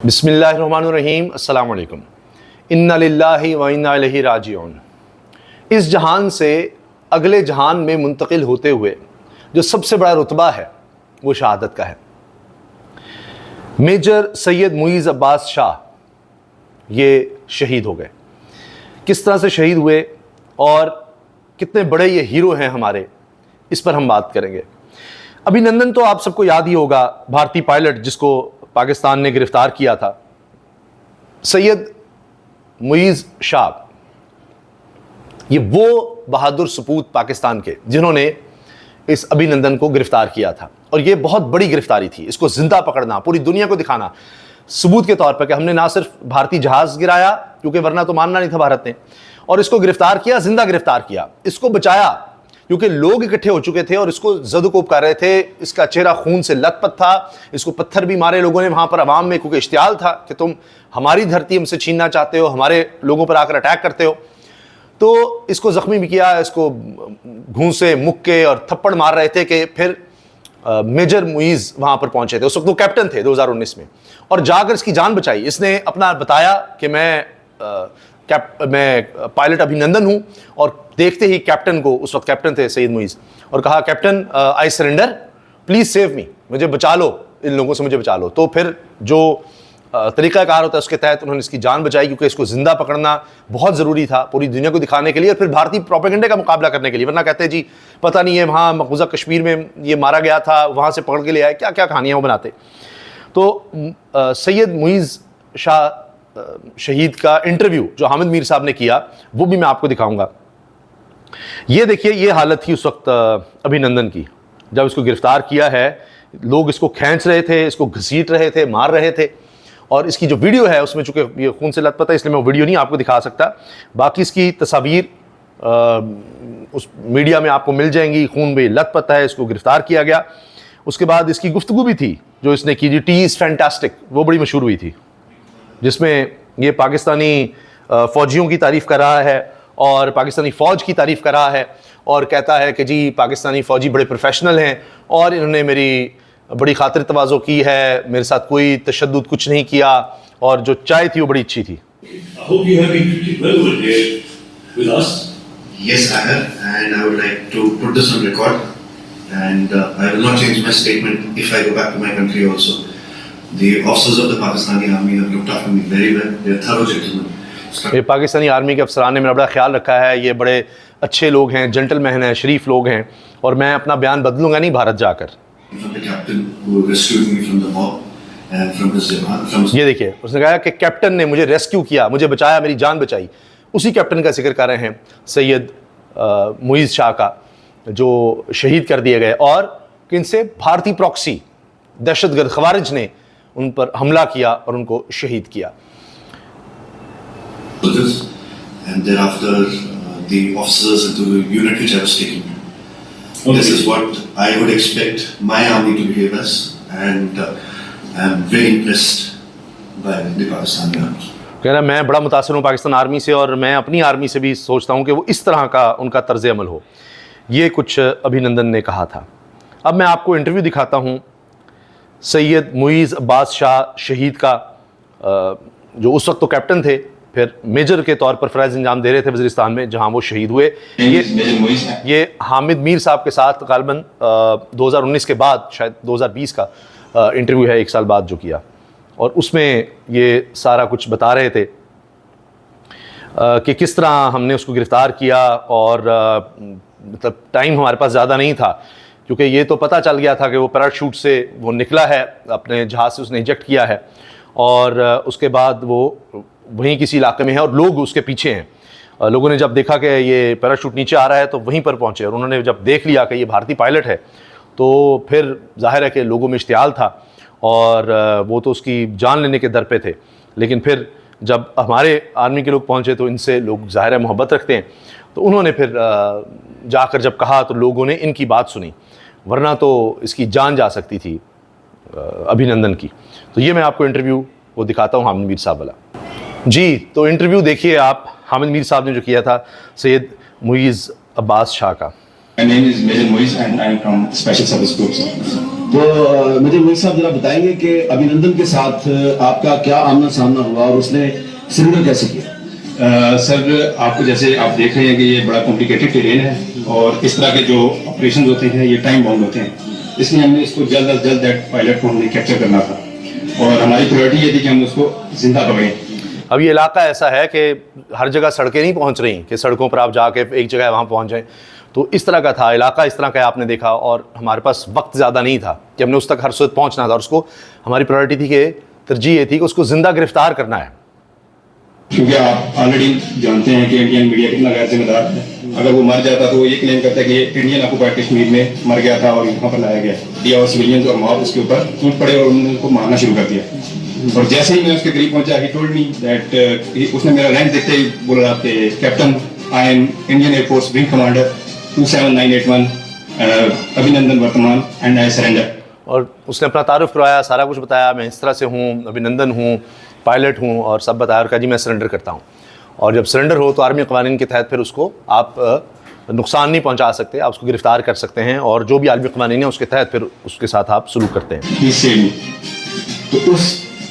बिस्मिल्लाहिर्रहमानिर्रहीम अस्सलाम वालेकुम। इन्ना लिल्लाहि व इन्ना इलैहि राजिऊन। इस जहान से अगले जहान में मुंतकिल होते हुए जो सबसे बड़ा रुतबा है वो शहादत का है। मेजर सैयद मुईज़ अब्बास शाह ये शहीद हो गए। किस तरह से शहीद हुए और कितने बड़े ये हीरो हैं हमारे, इस पर हम बात करेंगे। अभिनंदन तो आप सबको याद ही होगा, भारतीय पायलट जिसको पाकिस्तान ने गिरफ्तार किया था। सैयद मुईज़ शाह ये वो बहादुर सपूत पाकिस्तान के जिन्होंने इस अभिनंदन को गिरफ्तार किया था, और ये बहुत बड़ी गिरफ्तारी थी। इसको जिंदा पकड़ना, पूरी दुनिया को दिखाना सबूत के तौर पर कि हमने ना सिर्फ भारतीय जहाज गिराया, क्योंकि वरना तो मानना नहीं था भारत ने, और इसको गिरफ्तार किया, जिंदा गिरफ्तार किया, इसको बचाया, क्योंकि लोग इकट्ठे हो चुके थे और इसको जदोकोब कर रहे थे। इसका चेहरा खून से लथपथ था, इसको पत्थर भी मारे लोगों ने वहां पर अवाम में, क्योंकि इश्तियाल था कि तुम हमारी धरती हमसे छीनना चाहते हो, हमारे लोगों पर आकर अटैक करते हो। तो इसको जख्मी भी किया, इसको घूंसे मुक्के और थप्पड़ मार रहे थे कि फिर मेजर मुईज़ वहां पर पहुंचे थे। उस वक्त वो कैप्टन थे 2019 में, और जाकर इसकी जान बचाई। इसने अपना बताया कि मैं पायलट अभिनंदन हूं, और देखते ही कैप्टन को, उस वक्त कैप्टन थे सैयद मुईज़, और कहा captain I surrender, please save me, मुझे बचा लो, इन लोगों से मुझे बचा लो। तो फिर जो तरीक़ाकार होता है उसके तहत उन्होंने इसकी जान बचाई, क्योंकि इसको जिंदा पकड़ना बहुत ज़रूरी था पूरी दुनिया को दिखाने के लिए, और फिर भारतीय प्रोपेगेंडे का मुकाबला करने के लिए। वरना कहते जी पता नहीं है वहाँ मकबूजा कश्मीर में ये मारा गया था, वहाँ से पकड़ के ले आए, क्या क्या कहानियाँ वो बनाते। तो सैयद मुईज़ शाह शहीद का इंटरव्यू जो हामिद मीर साहब ने किया वो भी मैं आपको दिखाऊंगा। ये देखिए, ये हालत थी उस वक्त अभिनंदन की जब इसको गिरफ्तार किया है। लोग इसको खींच रहे थे, इसको घसीट रहे थे, मार रहे थे, और इसकी जो वीडियो है उसमें चूंकि ये खून से लथपथ है इसलिए मैं वीडियो नहीं आपको दिखा सकता। बाकी इसकी तस्वीर उस मीडिया में आपको मिल जाएंगी। खून में लथपथ है, इसको गिरफ्तार किया गया। उसके बाद इसकी गुफ्तगू भी थी जो इसने की, जी टी इज़ फैंटास्टिक, वो बड़ी मशहूर हुई थी, जिसमें ये पाकिस्तानी फ़ौजियों की तारीफ़ कर रहा है और पाकिस्तानी फ़ौज की तारीफ़ कर रहा है, और कहता है कि जी पाकिस्तानी फ़ौजी बड़े प्रोफेशनल हैं और इन्होंने मेरी बड़ी खातिर तवाज़ो की है, मेरे साथ कोई तशद्दुद कुछ नहीं किया, और जो चाय थी वो बड़ी अच्छी थी। Yes, I have, and I would like to put this on record, and I will not change my statement if I go back to my country also. The officers of the Pakistani Army have looked after me very well. They are thorough gentlemen. ये Pakistani army के अफसरान ने मेरा बड़ा ख्याल रखा है, ये बड़े अच्छे लोग हैं, जेंटलमैन हैं, शरीफ लोग हैं, और मैं अपना बयान बदलूंगा नहीं भारत जाकर। ये देखिए, उसने कहा कि कैप्टन ने मुझे रेस्क्यू किया, मुझे बचाया, मेरी जान बचाई। उसी कैप्टन का जिक्र कर रहे हैं सैयद मुईज़ शाह का, जो शहीद कर दिए गए, और किनसे, भारतीय प्रॉक्सी दहशतगर्द खवारिज ने उन पर हमला किया और उनको शहीद किया। And thereafter, the officers into the unit which I was taking. This is what I would expect my army to behave as, and I am very impressed by the Pakistani army. कह रहा मैं बड़ा मुतासिर हूँ Pakistan army से, और मैं अपनी आर्मी से भी सोचता हूँ कि वो इस तरह का उनका तर्ज अमल हो। ये कुछ अभिनंदन ने कहा था। अब मैं आपको इंटरव्यू दिखाता हूँ सैयद मुईज़ अब्बास शाह शहीद का, जो उस वक्त तो कैप्टन थे, फिर मेजर के तौर पर फ़राइज़ अंजाम दे रहे थे वज़ीरिस्तान में जहाँ वो शहीद हुए। ये हामिद मीर साहब के साथ गालिबन 2019 के बाद, शायद 2020 का इंटरव्यू है, 1 साल बाद जो किया, और उसमें ये सारा कुछ बता रहे थे कि किस तरह हमने उसको गिरफ़्तार किया, और मतलब टाइम हमारे पास ज़्यादा नहीं था, क्योंकि ये तो पता चल गया था कि वो पैराशूट से वो निकला है, अपने जहाज़ से उसने इजेक्ट किया है, और उसके बाद वो वहीं किसी इलाके में है और लोग उसके पीछे हैं। लोगों ने जब देखा कि ये पैराशूट नीचे आ रहा है तो वहीं पर पहुँचे, और उन्होंने जब देख लिया कि ये भारतीय पायलट है तो फिर जाहिर है कि लोगों में इश्तियाल था, और वो तो उसकी जान लेने के दर पे थे। लेकिन फिर जब हमारे आर्मी के लोग पहुँचे तो इनसे लोग जाहिर है मोहब्बत रखते हैं, तो उन्होंने फिर जाकर जब कहा तो लोगों ने इनकी बात सुनी, वरना तो इसकी जान जा सकती थी अभिनंदन की। तो ये मैं आपको इंटरव्यू वो दिखाता हूँ हामिद मीर साहब वाला। जी, तो इंटरव्यू देखिए आप, हामिद मीर साहब ने जो किया था सैयद मुईज़ अब्बास शाह का। My name is Major Muiz and I am from Special Service Groups. तो मुझे वही साहब जरा बताएंगे कि अभिनंदन के साथ आपका क्या आमना सामना हुआ और उसने सरेंडर कैसे किया? सर, आपको जैसे आप देख रहे हैं कि ये बड़ा कॉम्प्लिकेटेड टेरेन है और इस तरह के जो ऑपरेशन होते हैं ये टाइम बाउंड होते हैं, इसलिए हमने इसको जल्द अज जल्द दैट पायलट को हमने कैप्चर करना था और हमारी प्रायोरिटी ये थी कि हम उसको जिंदा पकड़ें। अब ये इलाका ऐसा है कि हर जगह सड़कें नहीं पहुंच रही कि सड़कों पर आप जाके एक जगह वहाँ पहुँच जाएँ, तो इस तरह का था इलाका, इस तरह का आपने देखा और हमारे पास वक्त ज़्यादा नहीं था कि हमने उस तक हर सूरत पहुँचना था और उसको हमारी प्रायोरिटी थी कि तरजीह ये थी कि उसको ज़िंदा गिरफ्तार करना है। क्योंकि आप ऑलरेडी जानते हैं कि इंडियन मीडिया कितना गैर जिम्मेदार है। अगर वो मर जाता तो वो ये क्लेम करता है कि इंडियन ऑक्युपाइड कश्मीर में मर गया था और यहाँ पर लाया गया, और सिविलियंस और मॉब उसके ऊपर टूट पड़े और उन्होंने उसको मारना शुरू कर दिया। और जैसे ही मैं उसके करीब पहुंचा, ही टोल्ड मी दैट, उसने मेरा रैंक देखते ही बोला कि captain, I am Indian air force wing commander 27981 अभिनंदन वर्तमान एंड आई सरेंडर। और उसने अपना तारुफ करवाया, सारा कुछ बताया, मैं इस तरह से हूँ, अभिनंदन हूँ, पायलट हूँ और सब बताया और कहा जी मैं सरेंडर करता हूँ। और जब सरेंडर हो तो आर्मी कवानीन के तहत फिर उसको आप नुकसान नहीं पहुँचा सकते, आप उसको गिरफ्तार कर सकते हैं और जो भी आर्मी कवानीन है उसके तहत फिर उसके साथ आप सलूक करते हैं। तो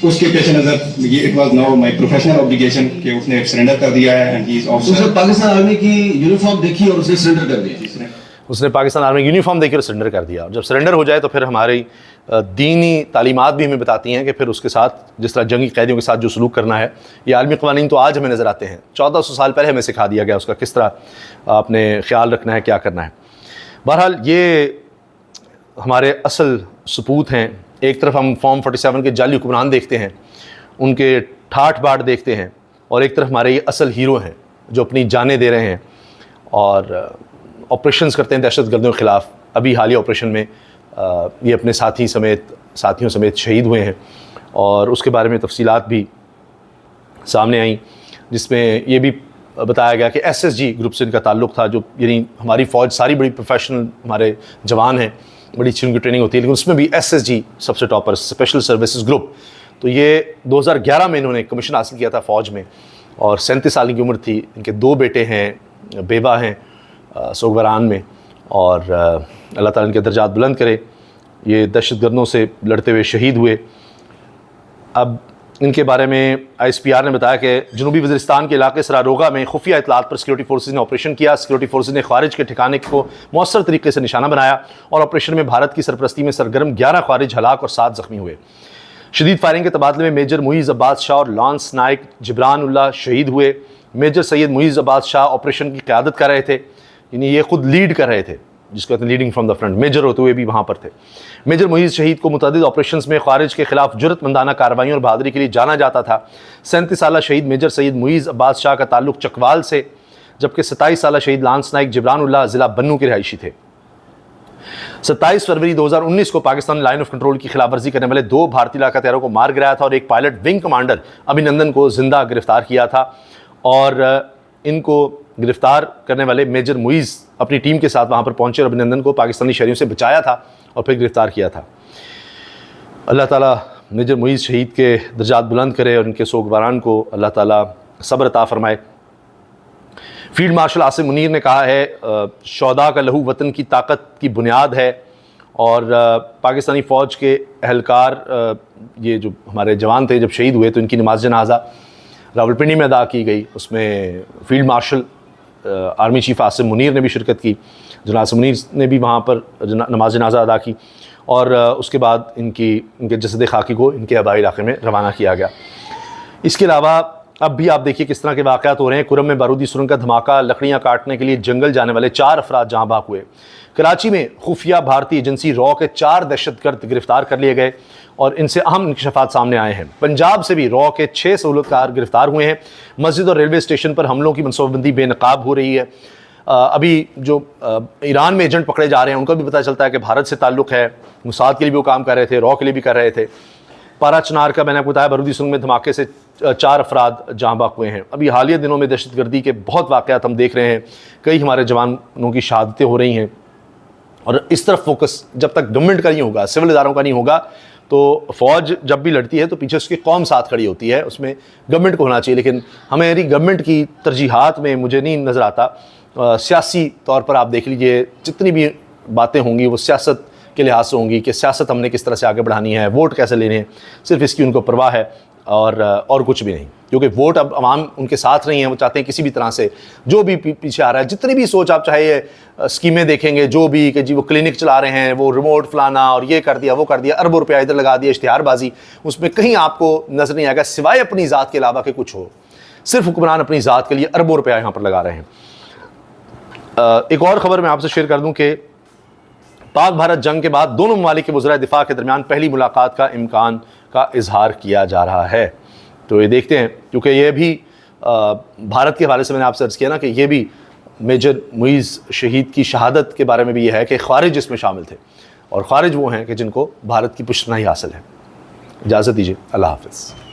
उसके पेश नज़र ये it was now my professional obligation कि उसने सरेंडर कर दिया है एंड ही इज उसने ऑफिसर। पाकिस्तान आर्मी की यूनिफॉर्म देखी और उसने सरेंडर कर दिया। उसने पाकिस्तान आर्मी यूनिफॉर्म देकर सरेंडर कर दिया। और जब सरेंडर हो जाए तो फिर हमारी दीनी तालीमात भी हमें बताती हैं कि फिर उसके साथ जिस तरह जंगी कैदियों के साथ जो सलूक करना है, ये आलमी कवानीन तो आज हमें नज़र आते हैं, 1400 साल पहले हमें सिखा दिया गया उसका किस तरह आपने ख्याल रखना है, क्या करना है। बहरहाल ये हमारे असल सपूत हैं। एक तरफ हम फॉर्म 47 के जाली हुक्मरान देखते हैं, उनके ठाठ बाट देखते हैं, और एक तरफ हमारे ये असल हीरो हैं जो अपनी जानें दे रहे हैं और ऑपरेशंस करते हैं दहशत गर्दों के ख़िलाफ़। अभी हालिया ऑपरेशन में ये अपने साथियों समेत शहीद हुए हैं और उसके बारे में तफसीलात भी सामने आई, जिसमें ये भी बताया गया कि SSG ग्रुप से इनका ताल्लुक़ था, जो यानी हमारी फ़ौज सारी बड़ी प्रोफेशनल हमारे जवान हैं, बड़ी अच्छी उनकी ट्रेनिंग होती है, लेकिन उसमें भी SSG सबसे टॉपर, स्पेशल सर्विसेज ग्रुप। तो ये 2011 में इन्होंने कमीशन हासिल किया था फ़ौज में और 37 साल की उम्र थी। इनके 2 बेटे हैं, बेवा हैं सोगवारान में, और अल्लाह ताला इनके दर्जात बुलंद करे। ये दहशतगर्दों से लड़ते हुए शहीद हुए। अब इनके बारे में ISPR ने बताया कि जनूबी वज़ीरिस्तान के इलाके सरारोगा में खुफिया इतलात पर सिक्योरिटी फोर्सेज ने ऑपरेशन किया। सिक्योरिटी फोर्सेज ने ख़ारिज के ठिकाने को मौसर तरीके से निशाना बनाया और ऑपरेशन में भारत की सरपरस्ती में सरगर्म 11 ख़ारिज हलाक और 7 ज़ख्मी हुए। शदीद फायरिंग के तबादले में मेजर मुईज़ अब्बास शाह और लॉन्स नाइक जिब्रान उल्लाह शहीद हुए। मेजर सैयद मुईज़ अब्बास शाह ऑपरेशन की क़यादत कर रहे थे, यानी ये ख़ुद लीड कर रहे थे, जिसको कहते हैं leading from the front. Major होते हुए भी वहाँ पर थे। मेजर मुईज़ शहीद को मुतअद्दिद ऑपरेशंस में ख़ारिज के ख़िलाफ़ जुर्रतमंदाना कार्रवाइयों और बहादुरी के लिए जाना जाता था। 37 साला शहीद मेजर सैयद मुईज़ अब्बास शाह का ताल्लुक़ चकवाल से, जबकि 27 साला शहीद लांस नाइक जिब्रान उल्लाह ज़िला बन्नू के रिहायशी थे। 27 फरवरी 2019 को पाकिस्तान लाइन ऑफ कंट्रोल की खिलाफवर्जी करने वाले 2 भारतीय इलाका तैयारों को मार गिराया था और एक पायलट विंग कमांडर अभिनंदन को जिंदा गिरफ्तार किया था। और इनको गिरफ्तार करने वाले मेजर मुईज़ अपनी टीम के साथ वहाँ पर पहुँचे और अभिनंदन को पाकिस्तानी शहरियों से बचाया था और फिर गिरफ्तार किया था। अल्लाह ताला मेजर मुईज़ शहीद के दर्जात बुलंद करे और इनके सोगवारान को अल्लाह ताला सब्र अता फरमाए। फील्ड मार्शल आसिम मुनीर ने कहा है शौदा का लहू वतन की ताकत की बुनियाद है, और पाकिस्तानी फ़ौज के अहलकार ये जो हमारे जवान थे जब शहीद हुए तो इनकी नमाज जनाजा रावलपिंडी में अदा की गई। उसमें field marshal army chief Asim Munir ने भी शिरकत की, जनाब आसिम मुनीर ने भी वहाँ पर नमाज जनाजा अदा की और उसके बाद इनके जसद खाकी को इनके आबाई इलाके में रवाना किया गया। इसके अलावा अब भी आप देखिए किस तरह के वाक़यात हो रहे हैं। कुरम में बारूदी सुरंग का धमाका, लकड़ियाँ काटने के लिए जंगल जाने वाले 4 अफराद जहाँ भाग हुए। कराची में खुफिया भारतीय एजेंसी रॉ के 4 दहशतगर्द गिरफ्तार कर लिए गए और इनसे अहम इंकशाफात सामने आए हैं। पंजाब से भी रॉ के 6 सहूलतकार गिरफ्तार हुए हैं। मस्जिद और रेलवे स्टेशन पर हमलों की मनसूबाबंदी बेनकाब हो रही है। अभी जो ईरान में एजेंट पकड़े जा रहे हैं उनका भी पता चलता है कि भारत से ताल्लुक़ है, मुसाद के लिए भी वो काम कर रहे थे, रॉ के लिए भी कर रहे थे। पारा चनार का मैंने आपको बताया बारूदी सुरंग में धमाके से 4 अफराद जहाँ बाक हुए हैं। अभी हालिया दिनों में दहशतगर्दी के बहुत वाक़यात हम देख रहे हैं, कई हमारे जवानों की शहादतें हो रही हैं। और इस तरफ फोकस जब तक गवर्नमेंट का नहीं होगा, सिविल इदारों का नहीं होगा, तो फ़ौज जब भी लड़ती है तो पीछे उसकी कौम साथ खड़ी होती है, उसमें गवर्नमेंट को होना चाहिए। लेकिन हमारी गवर्नमेंट की तरजीहात में मुझे नहीं नज़र आता। सियासी तौर पर आप देख लीजिए जितनी भी बातें होंगी वो सियासत के लिहाज से होंगी कि सियासत हमने किस तरह से आगे बढ़ानी है, वोट कैसे लेने हैं, सिर्फ इसकी उनको परवाह है और कुछ भी नहीं। क्योंकि वोट अब अवाम उनके साथ नहीं है, वो चाहते हैं किसी भी तरह से जो भी पीछे आ रहा है, जितनी भी सोच आप चाहे ये स्कीमें देखेंगे जो भी कि जी वो क्लिनिक चला रहे हैं, वो रिमोट फलाना और ये कर दिया वो कर दिया, अरबों रुपया इधर लगा दिया, इश्तिहारबाजी, उसमें कहीं आपको नज़र नहीं आएगा सिवाय अपनी ज़ात के अलावा कि कुछ हो। सिर्फ हुक्मरान अपनी ज़ात के लिए अरबों रुपया यहाँ पर लगा रहे हैं। एक और ख़बर मैं आपसे शेयर कर दूँ कि पाक भारत जंग के बाद दोनों ममालिक के वज़राए दिफ़ा के दरमियान पहली मुलाकात का इम्कान का इजहार किया जा रहा है। तो ये देखते हैं, क्योंकि ये भी भारत के हवाले से मैंने आपसे अर्ज़ किया ना कि ये भी मेजर मुइज़ शहीद की शहादत के बारे में भी ये है कि ख़ारिज इसमें शामिल थे, और ख़ारिज वो हैं कि जिनको भारत की पुश्तनाही हासिल है। इजाज़त दीजिए, अल्लाह हाफ़िज़।